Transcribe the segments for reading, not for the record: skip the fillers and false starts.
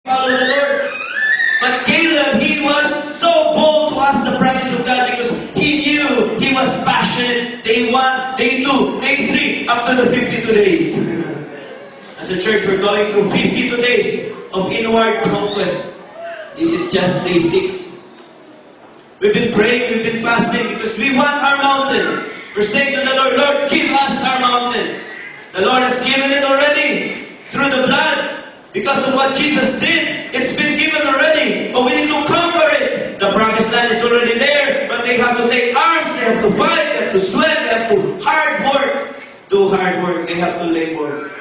follow the Lord. But Caleb, he was so bold to ask the promise of God because he knew he was passionate. Day 1, day 2, day 3, up to the 52 days. As a church, we're going through 52 days of inward conquest. This is just day 6. We've been praying, we've been fasting because we want our mountain. We're saying to the Lord, Lord, give us our mountain. The Lord has given it already through the blood. Because of what Jesus did, it's been given already. But we need to conquer it. The promised land is already there. But they have to take arms, they have to fight, they have to sweat, they have to do hard work. They have to labor.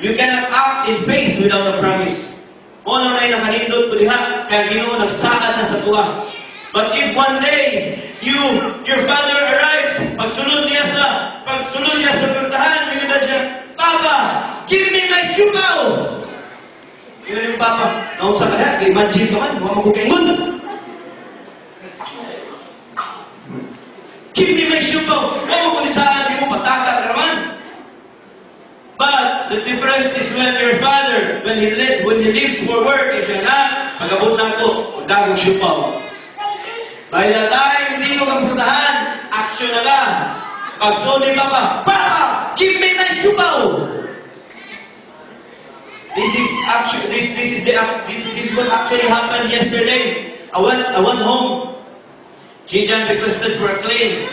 You cannot act in faith without a promise. Ono na nakalindot ko diha, kaya Ginoo nagsaad na sa tuwa. But if one day, your father arrives, pagsulod niya sa pertahan, yun na siya, Papa, give me my siupaw! Yun yung Papa, naunsa ka na, imagine ka man, huwag magkukaingon. Give me my siupaw! Huwag magkulisaan, hindi mo pataka ka naman. But the difference is when your father, when he leaves for work, he says, pagabot na ako, dagong siupaw. By the time hindi ko kang puntahan, action na ka. Pag-so ni Papa, Papa, give me my siupaw! This is what actually happened yesterday. I went home. Jijan requested for a claim.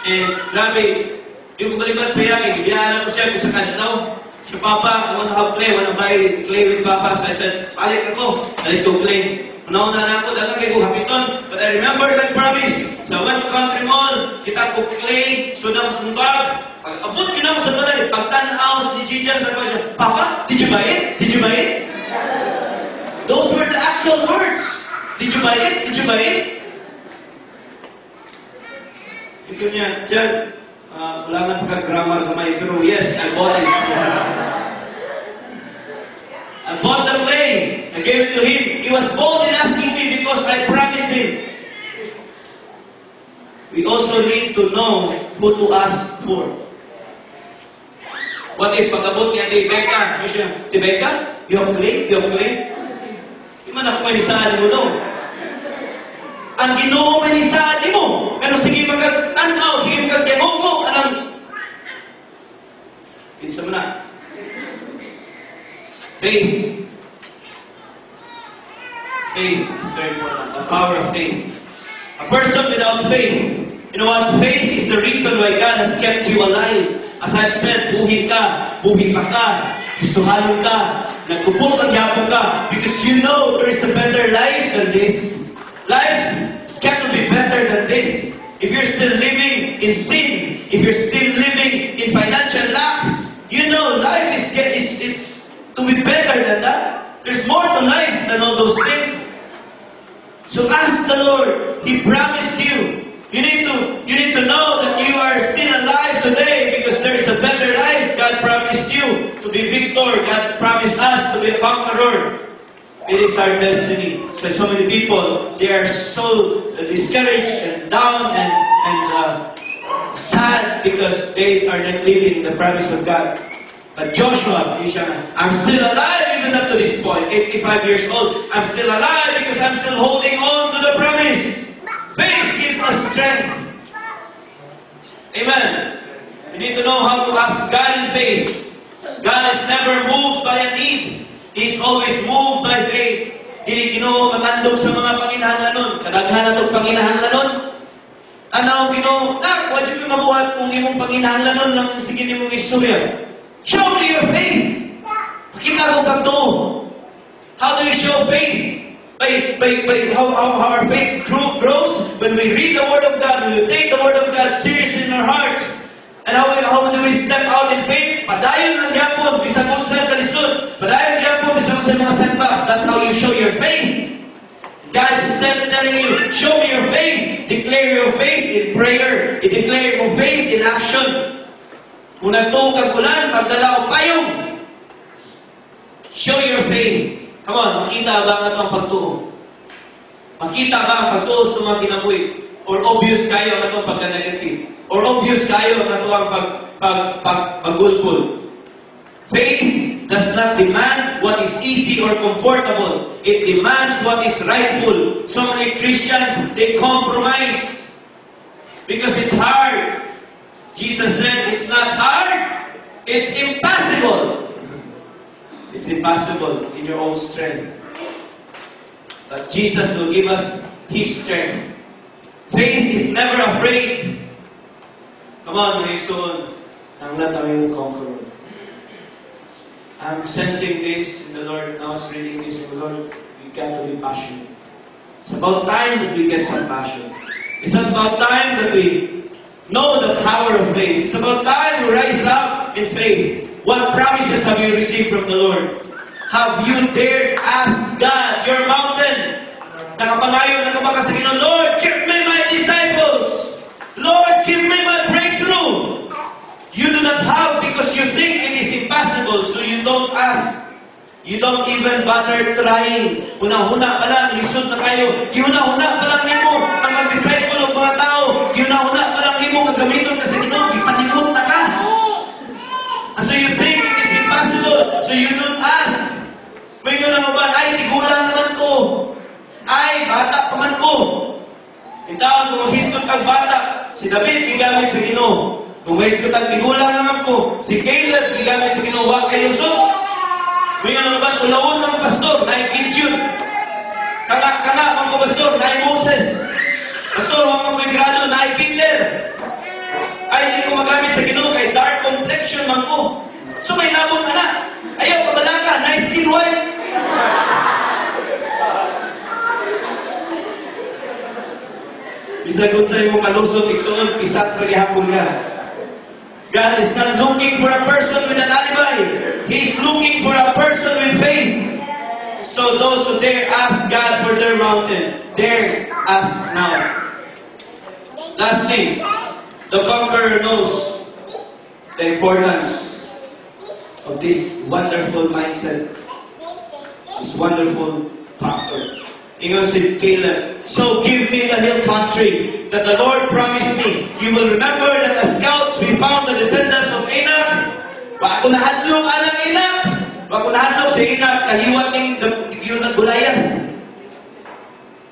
And grabe, yung kumalibat sa yakin, ibiyahan ko siya sa kanto. Siya, Papa, I want to have clay. I want to buy clay with Papa. So I said, balik ako. Balik ko clay. Una na ako, dalang kay ko hapiton. But I remember that promise. So I went to Country Mall, kita ko clay, sunang sumbag. Abot yun ako sa balay. Pagtanaw ni Jijan, sabi ko siya, Papa, did you buy it? Did you buy it? Those were the actual words. Did you buy it? Did you buy it? Ito niya, Jan, wala na pagka-grammar kamay, pero yes, I bought it. I bought the clay. I gave it to him. He was bold in asking me because I promised him. We also need to know who to ask for. What if pag-abot niya kay Becca? Ti Becca? You have clay? You have clay? Di man ako manisaan mo doon. Ang Ginoo manisaan mo. Pero sige magag-anaw, sige magag-demongo. Anong? Kinsa mo na. Faith. Faith is very important. The power of faith. A person without faith, you know what? Faith is the reason why God has kept you alive. As I've said, buhi pa ka, gustuhanon ka, nagkupot ang yapon ka, because you know there is a better life than this. Life is kept to be better than this. If you're still living in sin, if you're still living in financial lack, you know life is to be better than that. There's more to life than all those things. So ask the Lord. He promised you. You need to know that you are still alive today because there is a better life. God promised you to be victor. God promised us to be a conqueror. It is our destiny. So many people, they are so discouraged and down and sad because they are not living the promise of God. But Joshua, I'm still alive even up to this point, 85 years old. I'm still alive because I'm still holding on to the promise. Faith gives us strength. Amen. You need to know how to ask God in faith. God is never moved by a need. He is always moved by faith. Dili Ginoo matandog sa mga panginahanglanon. Kadaghan atong panginahanglanon. Ano Ginoo, wa jud ka mabuhat kung imong panginahanglanon ng sige nimong istorya. Show me your faith. Pakita ko pagtuo. How do you show faith? By how our faith grows when we read the Word of God, when we take the Word of God seriously in our hearts. And how do we step out in faith? Padayon ang yapon, bisag unsa kalisod. Padayon yapon, bisag unsa mga setbacks. That's how you show your faith. God is telling you, show me your faith. Declare your faith in prayer. Declare your faith in action. Kung nagtuo kang ulan, magdala o payong. Show your faith. Come on, makita ba ang pagtuo? Makita ba ang pagtuo sa mga kinabuhi? Or obvious kayo ang itong pagka-negative? Or obvious kayo ang itong pag-gulpul? Faith does not demand what is easy or comfortable. It demands what is rightful. So many Christians, they compromise because it's hard. Jesus said, it's not hard, it's impossible. It's impossible in your own strength. But Jesus will give us His strength. Faith is never afraid. Come on, my son. I'm not a conqueror. I'm sensing this in the Lord. I was reading this in the Lord. We got to be passionate. It's about time that we get some passion. It's about time that we know the power of faith. It's about time we rise up in faith. What promises have you received from the Lord? Have you dared ask God, your mountain? Nakapangayon na ka ba sa Ginoo, Lord, give me my disciples. Lord, give me my breakthrough. You do not have because you think it is impossible, so you don't ask. You don't even bother trying. Una-una pa lang, lisod na kayo. Una-una pa lang nimo ang mag-disciple ng mga tao. Una-una pa lang nimo gagamiton kasi Ginoo, ipanikot na ka. So you think it is impossible, so you don't ask. May gano'n mo ba, ay, tigulang naman ko. Ay, bata pa man ko. Itaon, kung hiskot kang bata, si David, gigamit sa Ginoo. Kung hiskot ang tigulang naman ko, si Caleb, gigamit sa Ginoo. Wag kayo so. May gano'n ba, ulawon ng pastor, na Gideon. Kanga mang ko pastor, na Moses. Pastor, wag mang ko grado, na Peter. Ay, hindi ko magamit sa Ginoo, kay dark complexion man ko. So may labong anak. Ayaw, pabalaka, na skin white. Bisagot sa iyong kalusot, iksunod, isat pagihapon ka. God is not looking for a person with an alibi. He is looking for a person with faith. So those who dare ask God for their mountain, dare ask now. Lastly, the conqueror knows the importance of this wonderful mindset, this wonderful factor. Ingon si Caleb, so give me the hill country that the Lord promised me. You will remember that as scouts we found the descendants of Anak. Wa ko nahadlok alang Anak. Wa ko nahadlok si Anak kahiwat ning yung Goliath.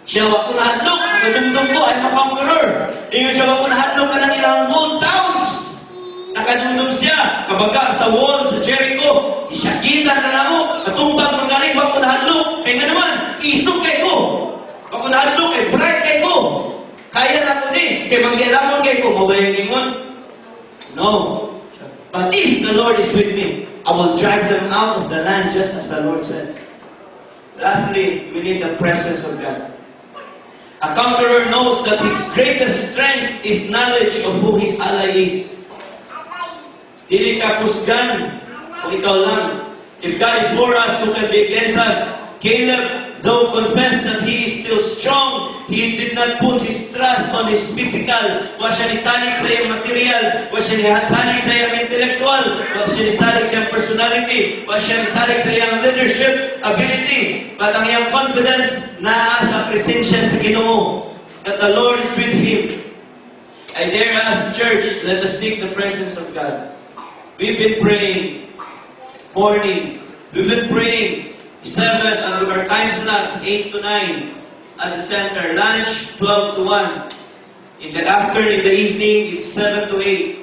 Siya wa ko nahadlok, kadumdum ko ay conqueror. Ingon siya wa ko nahadlok kanang ilang walled towns. Nakadumdum siya, kabaga sa wall sa Jericho, isyagitan na lang mo, katumbang magaling, wag ko nahadlok, kaya nga naman, isok kay ko, wag ko nahadlok, kay bright kay ko, kaya na ko ni, kay manggilamon kay ko, mabayang ingon? No. But if the Lord is with me, I will drive them out of the land just as the Lord said. Lastly, we need the presence of God. A conqueror knows that his greatest strength is knowledge of who his ally is. Dili ka kusgan kung ikaw lang. If God is for us, who can be against us? Caleb, though confessed that he is still strong, he did not put his trust on his physical. Wa siya nisalig sa iyang material. Wa siya nisalig sa iyang intellectual. Wa siya nisalig sa iyang personality. Wa siya nisalig sa iyang leadership ability. But ang iyang confidence naa sa presensya sa Ginoo. That the Lord is with him. I dare us, church, let us seek the presence of God. We've been praying morning. We've been praying 7 and our time slots 8 to 9 at the center. Lunch 12 to 1. In the afternoon, in the evening, it's 7 to 8.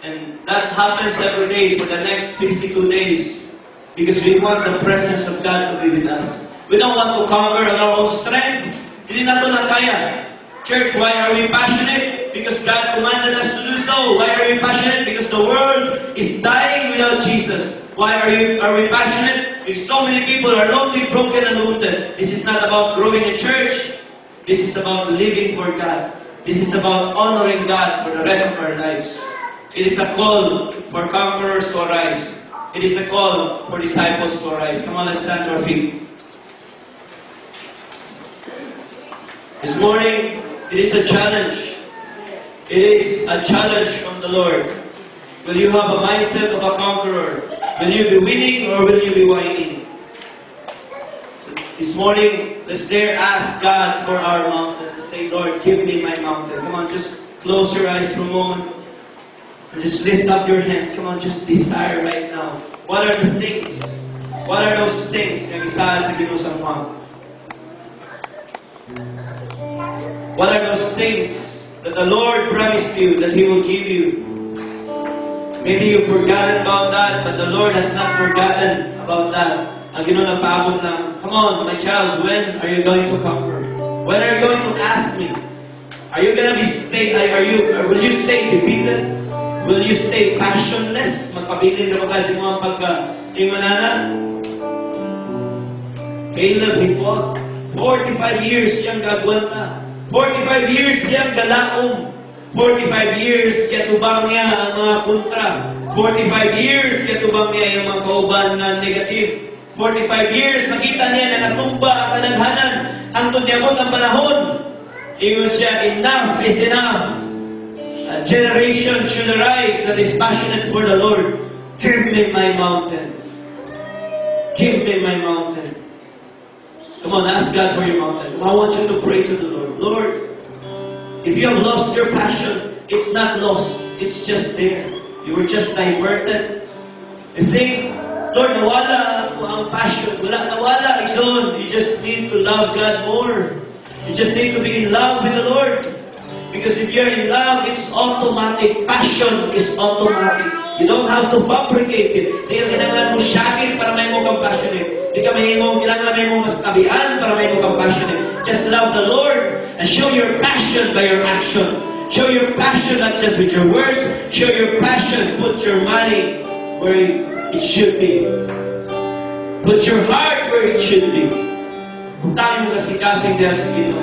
And that happens every day for the next 52 days. Because we want the presence of God to be with us. We don't want to conquer on our own strength. Hindi natin na kaya. Church, why are we passionate? Because God commanded us to do so. Why are we passionate? Because the world is dying without Jesus. Why are we passionate? Because so many people are lonely, broken, and wounded. This is not about growing a church. This is about living for God. This is about honoring God for the rest of our lives. It is a call for conquerors to arise. It is a call for disciples to arise. Come on, let's stand to our feet. This morning, it is a challenge. It is a challenge from the Lord. Will you have a mindset of a conqueror? Will you be winning or will you be whining? This morning, let's dare ask God for our mountain. Let's say, Lord, give me my mountain. Come on, just close your eyes for a moment. Just lift up your hands. Come on, just desire right now. What are the things? What are those things na isahan sa Ginoo sa mouth? What are those things that the Lord promised you that He will give you? Maybe you've forgotten about that, but the Lord has not forgotten about that. Ang Ginoo nagpaabot na, come on, my child, when are you going to conquer? When are you going to ask me? Are you gonna will you stay defeated? Will you stay passionless? Magpabilin na ba kasi mga pagka-imanana? Caleb, he fought. 45 years siyang gagwanta. 45 years siyang galaom. 45 years katubang niya ang mga kontra. 45 years katubang niya yung mga kauban na negative. 45 years nakita niya na natumba ang kadaghanan. Ang tunyabot ang panahon. Ingon siya, enough is enough. A generation should arise that is passionate for the Lord. Give me my mountain. Give me my mountain. Come on, ask God for your mountain. I want you to pray to the Lord. Lord, if you have lost your passion, it's not lost. It's just there. You were just diverted. You think, Lord, nawala ang passion. Nawala, Exxon. You just need to love God more. You just need to be in love with the Lord. Because if you're in love, it's automatic. Passion is automatic. You don't have to fabricate it. Hindi ka kinanglan mo shagin para may mo kang passionate. Hindi ka kinanglan mo mas kabian para may mo kang passionate. Just love the Lord and show your passion by your action. Show your passion not just with your words. Show your passion. Put your money where it should be. Put your heart where it should be. Kung tayo kasing-kasing dahil sa Ginoo.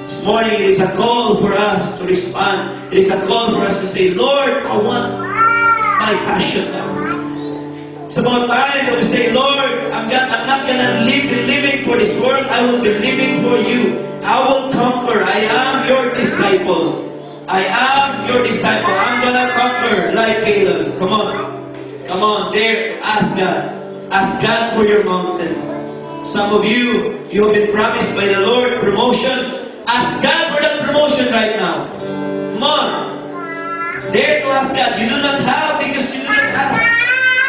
This morning, it is a call for us to respond. It is a call for us to say, Lord, I want my passion now. It's about time that we say, Lord, I'm not going to be living for this world. I will be living for you. I will conquer. I am your disciple. I am your disciple. I'm going to conquer like Caleb. Come on. Come on, there. Ask God. Ask God for your mountain. Some of you have been promised by the Lord promotion. Ask God for that promotion right now. Come on. Dare to ask God. You do not have because you do not ask.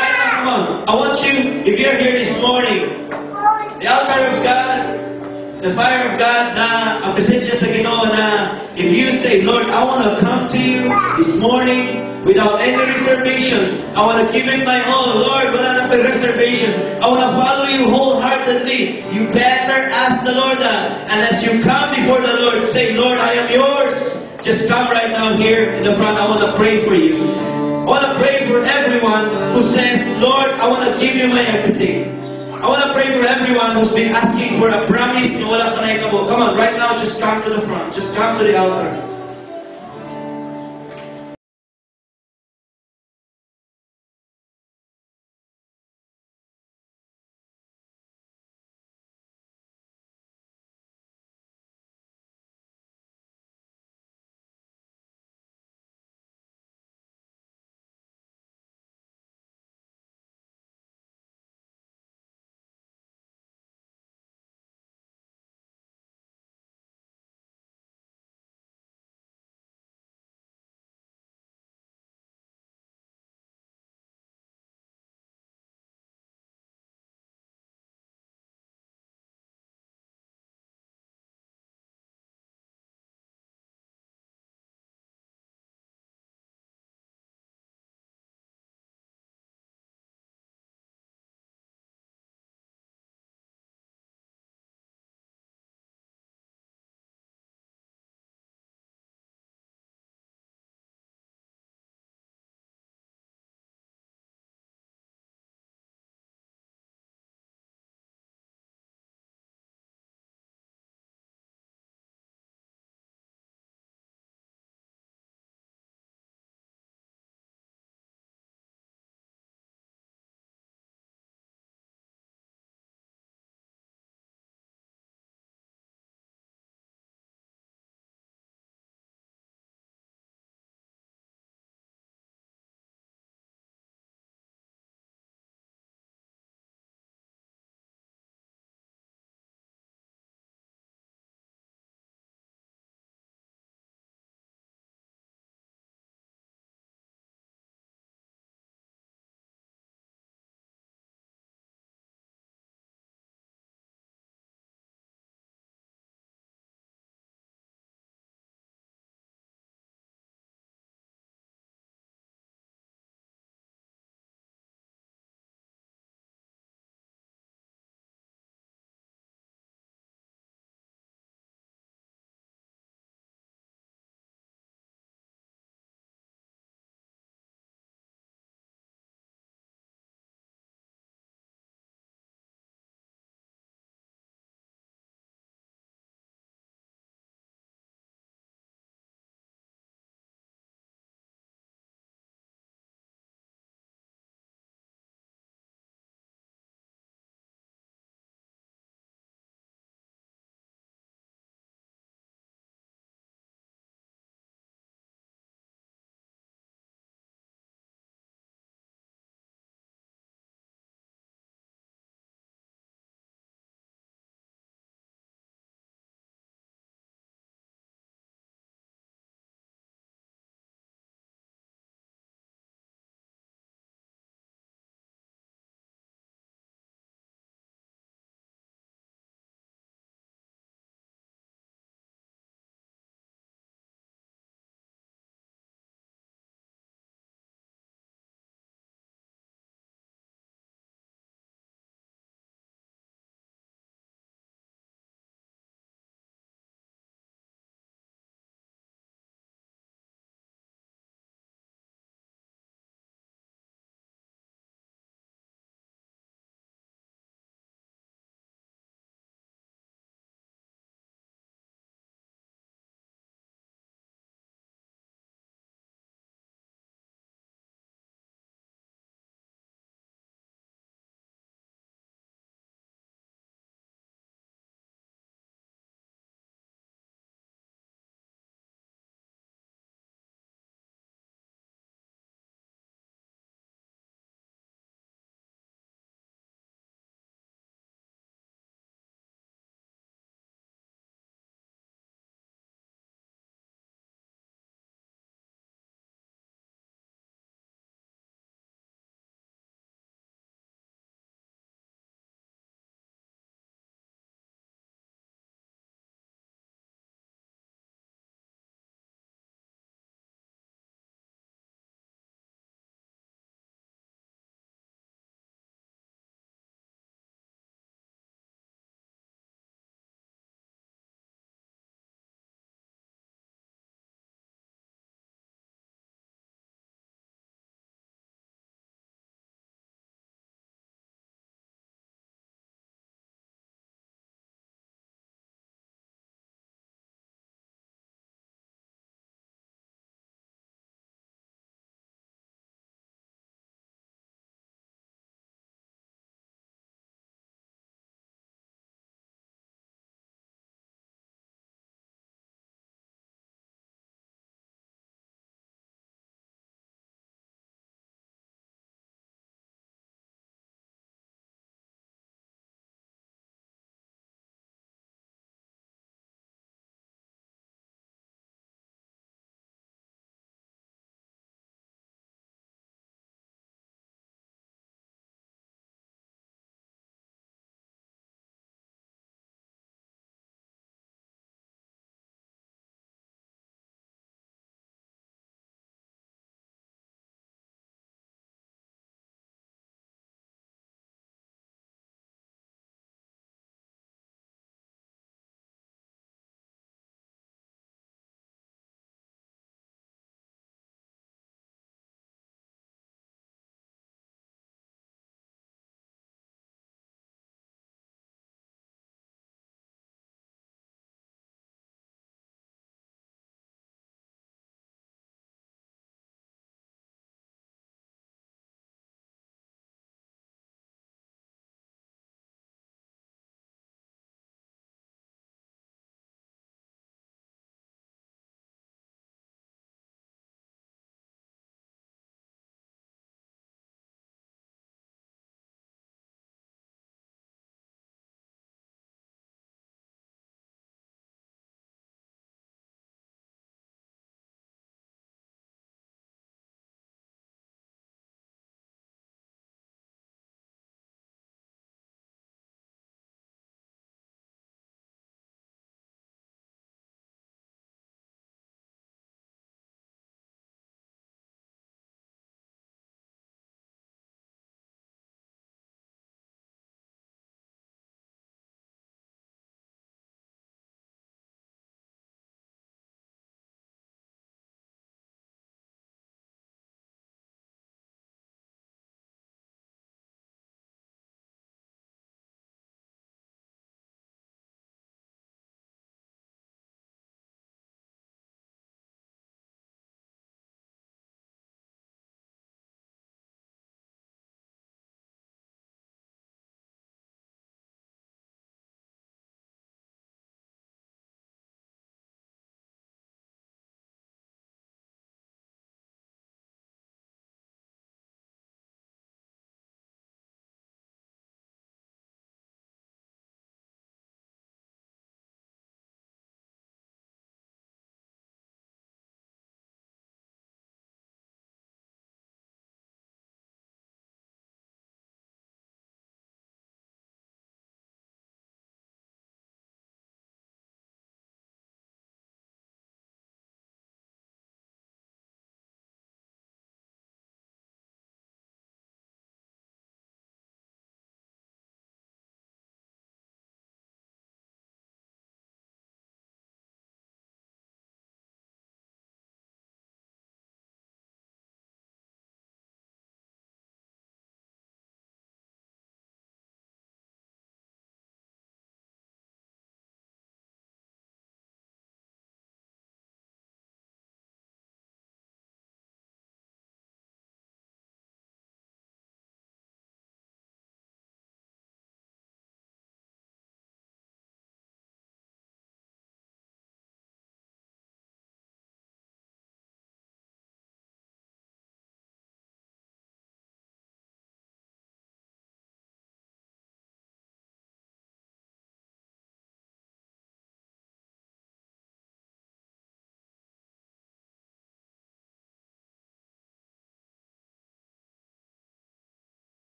Right now, come on. I want you, if you're here this morning, the altar of God, the fire of God na ang presensya sa Ginoo na if you say, Lord, I want to come to you this morning without any reservations. I want to give it my all. Lord, wala na may reservations. I want to follow you wholeheartedly. You better ask the Lord that. And as you come before the Lord, say, Lord, I am yours. Just come right now here in the front. I want to pray for you. I want to pray for everyone who says, Lord, I want to give you my everything. I want to pray for everyone who's been asking for a promise na wala ka na ikabo. Come on, right now, just come to the front. Just come to the altar.